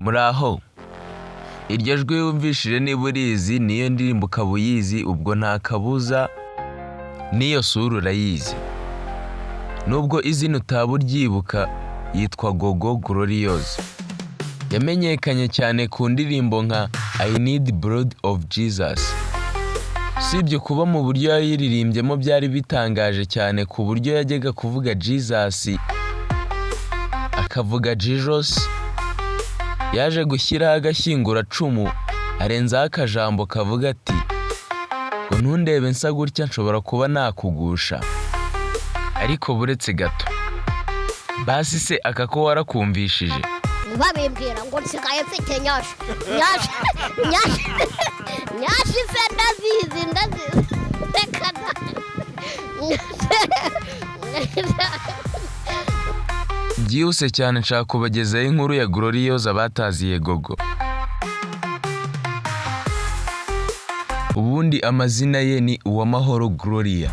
Muraho, iryo jwi wumvishije niba urizi niyo ndirimbo ukaba uyizi, ubwo nta kabuza n'iyo sura urayizi. Nubwo izina utaba uryibuka, yitwa Gogo Glorious. Yamenyekanye cyane ku ndirimbo nka I Need Blood of Jesus. Usibye kuba mu buryo yayiririmbyemo byari bitangaje cyane ku buryo yajyaga kuvuga Jesus akavuga Jesus, yaje gushyiraho agashyinguracumu arenzaho akajambo kavuga ati ngo ntundebe nsa gutya nshobora kuba nakugusha. Ariko buretse gato, basi se aka ko warakumvishije? Babimbwira ngo nsigaye mfite nyashi se ndazizi reka Byihuse cyane nshaka kubagezaho inkuru ya Glorious abataziye Gogo. Ubundi amazina ye ni Uwamahoro Gloria.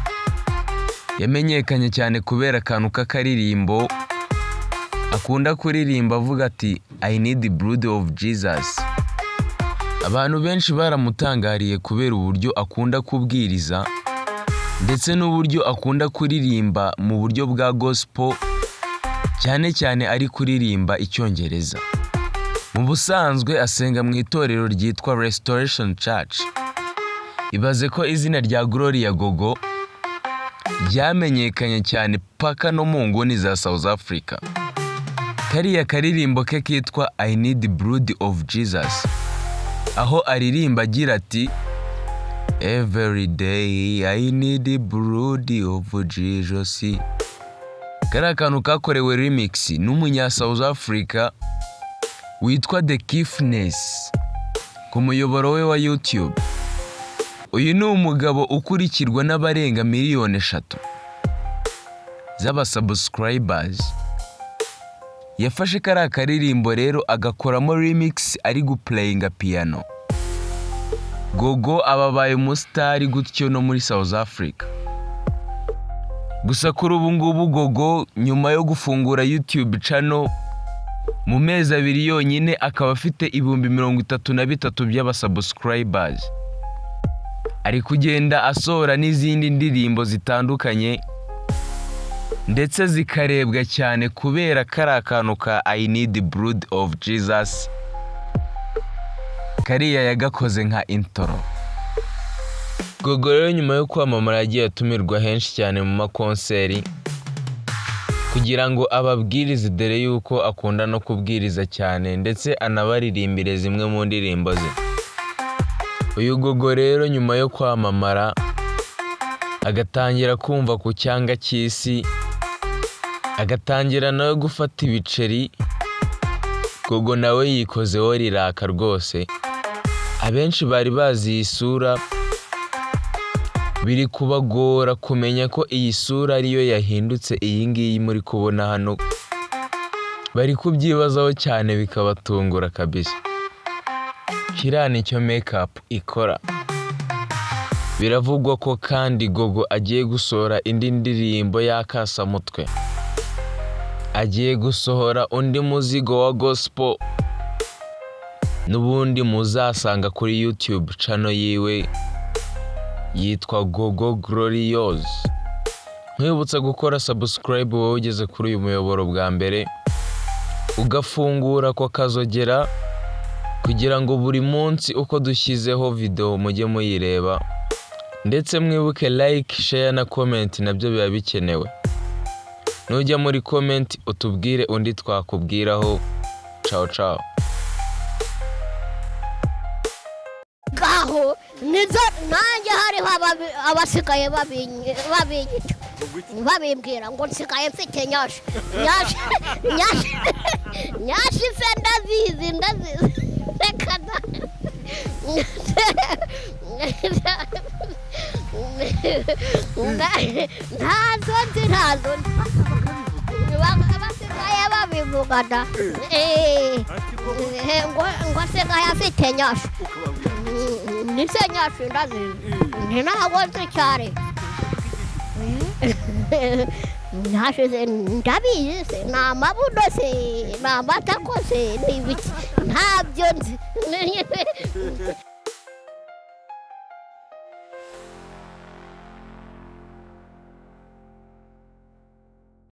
Yamenyekanye cyane kubera akantu k'akaririmbo akunda kuririmba avuga ati I need the blood of Jesus. Abantu benshi baramutangariye kubera uburyo akunda kubwiriza ndetse n'uburyo akunda kuririmba mu buryo bwa gospel, cyane cyane ari kuririmba icyongereza. Mu busanzwe asenga mu itorero ryitwa Restoration Church. Ibaze ko izina rya Gloria Gogo ryamenyekanye cyane paka no mu nguni za South Africa. Kariya karirimbo ke kitwa I Need Blood of Jesus, aho aririmba agira ati Every day I need blood of Jesus. Kariya kantu kakorewe remix n'umunya South Africa witwa The Kiffness ku muyoboro we wa YouTube. Uyu ni umugabo ukurikirwa n'abarenga miliyoni 3 z'abasubscribers. Yafashe kariya karirimbo rero agakoramo remix ari guplayinga piano. Gogo ababaye umusitari gutyo no muri South Africa. Gusa kuri ubu ngubu Gogo nyuma yo gufungura YouTube channel mu mezi 2 yonyine akaba afite 33,000 by'abasubscribers. Ari kugenda asohora n'izindi ndirimbo zitandukanye ndetse zikarebwa cyane kubera kariya kantu ka I Need Blood of Jesus. Kariya yagakoze nka intro. Gogo rero nyuma yo kwamamara yagiye atumirwa henshi cyane mu makonseri kugira ngo ababwirize dore yuko akunda no kubwiriza cyane ndetse anabaririmbire zimwe mu ndirimbo ze. Uyu Gogo rero nyuma yo kwamamara agatangira kumva ku cyanga cy'isi, agatangira nawe gufata ibiceri. Gogo nawe yikozeho riraka rwose. Abenshi bari bazi iyi sura, biri kubagora kumenya ko iyi sura ariyo yahindutse iyi ngiyi muri kubona hano. Bari kubyibazaho cyane bikabatungura kabisa. Kiriya nicyo makeup ikora. Biravugwa ko kandi Gogo agiye gusohora indi ndirimbo y'akasamutwe. Agiye gusohora undi muzigo wa gospel. N'ubundi muzasanga kuri YouTube channel yiwe yitwa Gogo Glorious. Nkwibutsa gukora subscribe wowe ugeze kuri uyu muyoboro bwa mbere, ugafungura ko kazogera kugira ngo buri munsi uko dushyizeho video mujye muyireba, ndetse mwibuke like, share na comment nabyo biba bikenewe. Nujya muri comment utubwire undi twakubwiraho. Ciao ciao. gaho nizo nanjye hariho abasigaye babimbwira ngo nsigaye mfite nyashi se ndazizi reka ntazo abasigaye babivugana ngo asigaye afite nyashi. Nise nyashi ndazizi ntabwo nzi cyane. Nyashi se ndabizi se ni amabuno se ni amatako se ni ibiki. ntabyo nzi